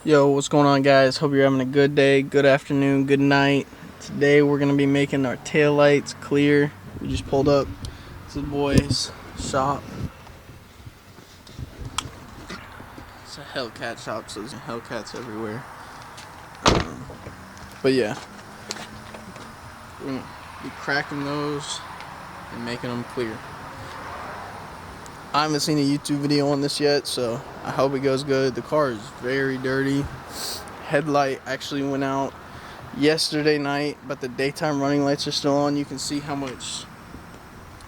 Yo, what's going on, guys? Hope you're having a good day, good afternoon, good night. Today we're gonna be making our tail lights clear. We just pulled up to the boys' shop. It's a Hellcat shop, so there's Hellcats everywhere. But yeah, we're gonna be cracking those and making them clear. I haven't seen a YouTube video on this yet, so I hope it goes good. The car is very dirty. Headlight actually went out yesterday night, but the daytime running lights are still on. You can see how much,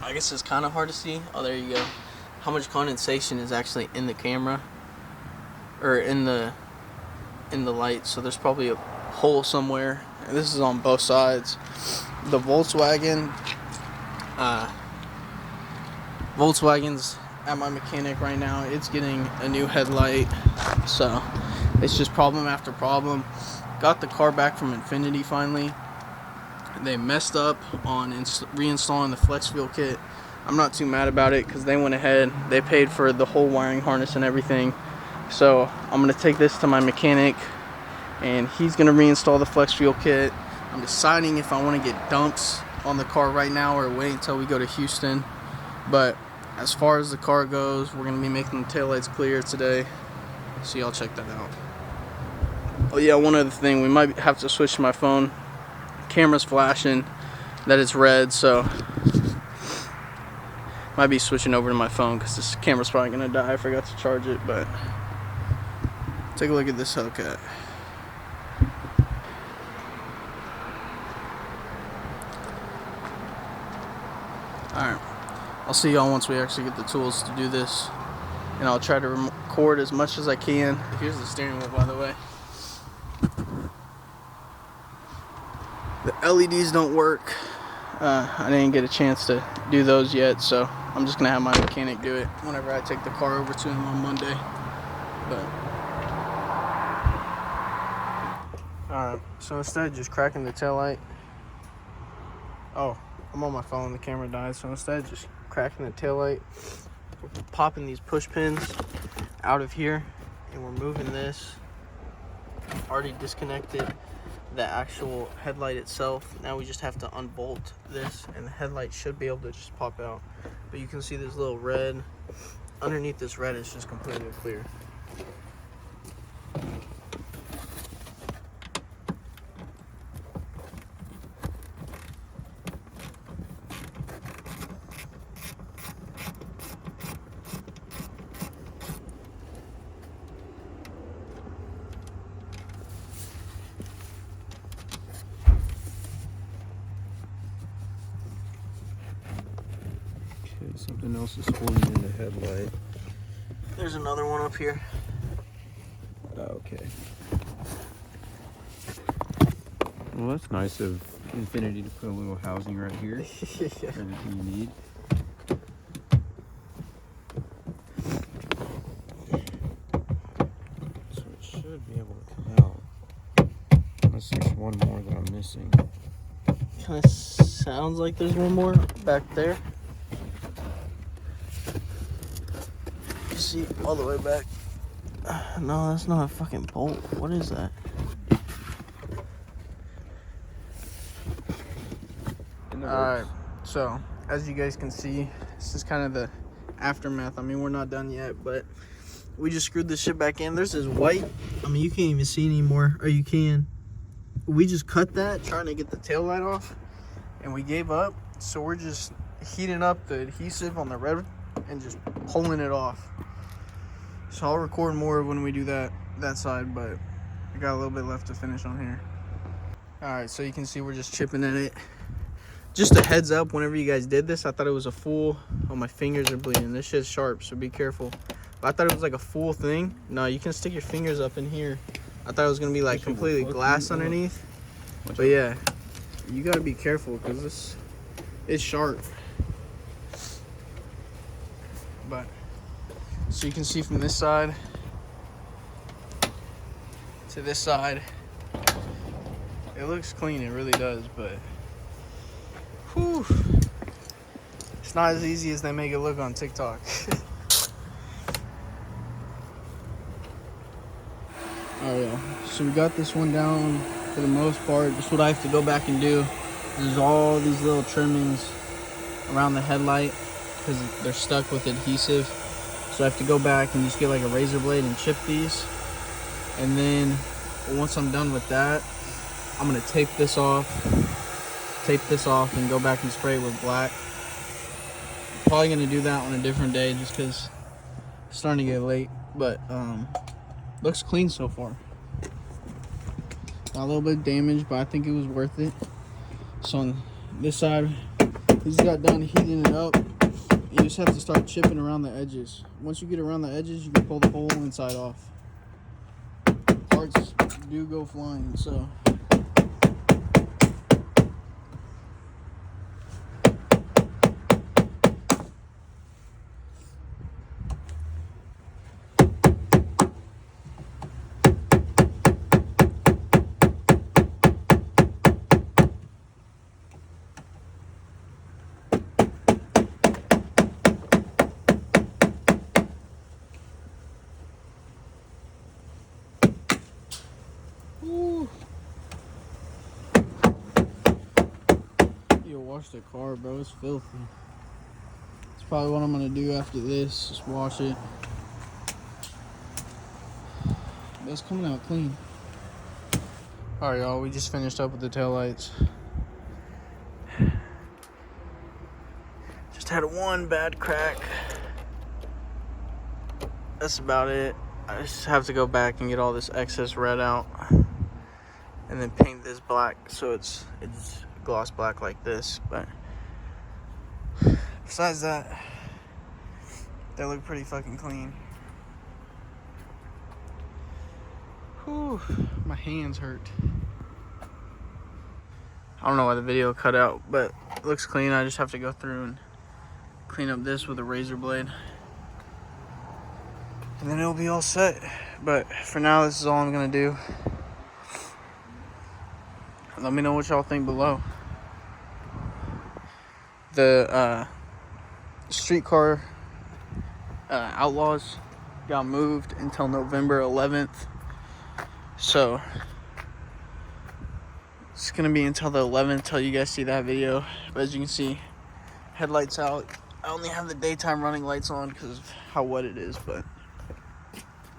I guess it's kind of hard to see. Oh, there you go. How much condensation is actually in the camera or in the light. So there's probably a hole somewhere. And this is on both sides. The Volkswagen's at my mechanic right now. It's getting a new headlight, so it's just problem after problem. Got the car back from Infiniti finally. They messed up on reinstalling the flex fuel kit. I'm not too mad about it because they went ahead, they paid for the whole wiring harness and everything. So I'm gonna take this to my mechanic and he's gonna reinstall the flex fuel kit. I'm deciding if I want to get dumps on the car right now or wait until we go to Houston. But as far as the car goes, we're going to be making the taillights clear today. So y'all check that out. Oh yeah, one other thing. We might have to switch to my phone. Camera's flashing that it's red, so might be switching over to my phone because this camera's probably going to die. I forgot to charge it, but take a look at this Hellcat. Alright. I'll see y'all once we actually get the tools to do this, and I'll try to record as much as I can. Here's the steering wheel, by the way. The LEDs don't work. I didn't get a chance to do those yet, so I'm just gonna have my mechanic do it whenever I take the car over to him on Monday. But alright, so instead of just cracking the taillight, I'm on my phone, the camera died, so instead of just cracking the taillight, we're popping these push pins out of here and we're moving this. Already disconnected the actual headlight itself. Now we just have to unbolt this and the headlight should be able to just pop out. But you can see this little red, underneath this red is just completely clear. Something else is holding in the headlight. There's another one up here. Okay. Well, that's nice of Infiniti to put a little housing right here. Yeah. Everything you need. So it should be able to come out. Unless there's one more that I'm missing. Kind of sounds like there's one more back there. You see all the way back. No, that's not a fucking bolt. What is that? Alright, so as you guys can see, this is kind of the aftermath. I mean, we're not done yet, but we just screwed this shit back in. There's this white, I mean, you can't even see anymore, or you can. We just cut that trying to get the tail light off, and we gave up. So we're just heating up the adhesive on the red and just pulling it off. So I'll record more when we do that side, but I got a little bit left to finish on here. Alright, so you can see we're just chipping at it. Just a heads up, whenever you guys did this, I thought it was a full, oh, my fingers are bleeding. This shit's sharp, so be careful. But I thought it was like a full thing. No, you can stick your fingers up in here. I thought it was gonna be like completely glass underneath. But yeah, you gotta be careful because this is sharp. But so you can see from this side to this side, it looks clean, it really does, but whew, it's not as easy as they make it look on TikTok. Oh yeah. So we got this one down for the most part. Just what I have to go back and do. There's all these little trimmings around the headlight because they're stuck with adhesive. So I have to go back and just get like a razor blade and chip these. And then once I'm done with that, I'm gonna tape this off, and go back and spray it with black. Probably gonna do that on a different day just because it's starting to get late. But looks clean so far. Got a little bit damaged, but I think it was worth it. So on this side, he's got done heating it up. You just have to start chipping around the edges. Once you get around the edges, you can pull the whole inside off. Parts do go flying, so. Yo, wash the car, bro. It's filthy. It's probably what I'm gonna do after this. Just wash it. But it's coming out clean. Alright, y'all. We just finished up with the taillights. Just had one bad crack. That's about it. I just have to go back and get all this excess red out. And then paint this black so it's gloss black like this. But besides that, they look pretty fucking clean. Whew, my hands hurt. I don't know why the video cut out, but it looks clean. I just have to go through and clean up this with a razor blade. And then it'll be all set. But for now, this is all I'm gonna do. Let me know what y'all think below. The streetcar outlaws got moved until November 11th. So it's gonna be until the 11th till you guys see that video. But as you can see, headlights out. I only have the daytime running lights on because of how wet it is, but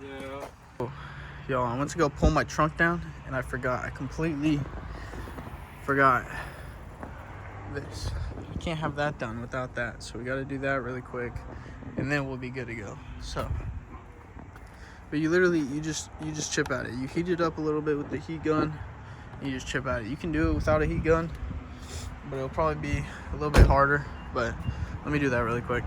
yeah. Y'all, I went to go pull my trunk down and I forgot. I completely forgot this. I can't have that done without that, so we got to do that really quick and then we'll be good to go. So, but you literally you just chip at it. You heat it up a little bit with the heat gun and you just chip at it. You can do it without a heat gun, but it'll probably be a little bit harder. But let me do that really quick.